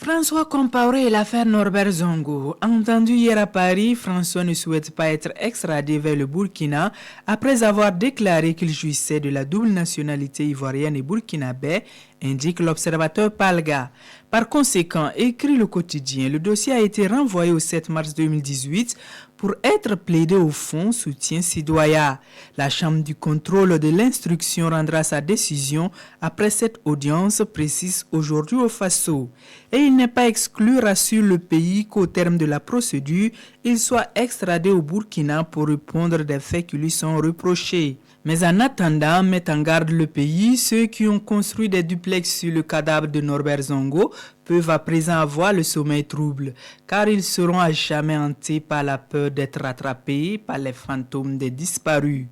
François Compaoré et l'affaire Norbert Zongo. Entendu hier à Paris, François ne souhaite pas être extradé vers le Burkina après avoir déclaré qu'il jouissait de la double nationalité ivoirienne et burkinabé, indique l'observateur Palga. Par conséquent, écrit le quotidien, le dossier a été renvoyé au 7 mars 2018 pour être plaidé au fond, soutient Sidoya. La Chambre du contrôle de l'instruction rendra sa décision après cette audience, précise aujourd'hui au Faso. Et il n'est pas exclu, rassure le pays, qu'au terme de la procédure, il soit extradé au Burkina pour répondre des faits qui lui sont reprochés. Mais en attendant, met en garde le pays, ceux qui ont construit des duplex sur le cadavre de Norbert Zongo peuvent à présent avoir le sommeil trouble, car ils seront à jamais hantés par la peur d'être rattrapés par les fantômes des disparus.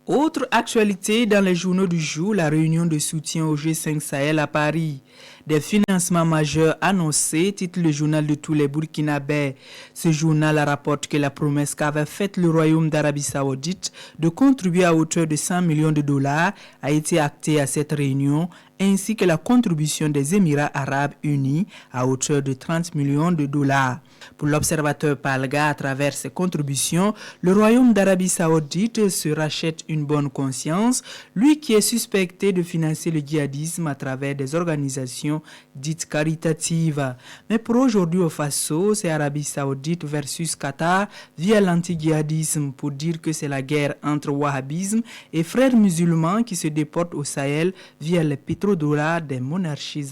Autre actualité dans les journaux du jour, la réunion de soutien au G5 Sahel à Paris. Des financements majeurs annoncés, titre le journal de tous les Burkinabés. Ce journal rapporte que la promesse qu'avait faite le Royaume d'Arabie Saoudite de contribuer à hauteur de 100 millions de dollars a été actée à cette réunion, ainsi que la contribution des Émirats arabes unis à hauteur de 30 millions de dollars. Pour l'observateur Palga, à travers ses contributions, le Royaume d'Arabie Saoudite se rachète une bonne conscience, lui qui est suspecté de financer le djihadisme à travers des organisations dites caritatives. Mais pour aujourd'hui au Faso, c'est Arabie Saoudite versus Qatar via l'anti-djihadisme pour dire que c'est la guerre entre wahhabisme et frères musulmans qui se déportent au Sahel via les pétrodollars des monarchies arabes.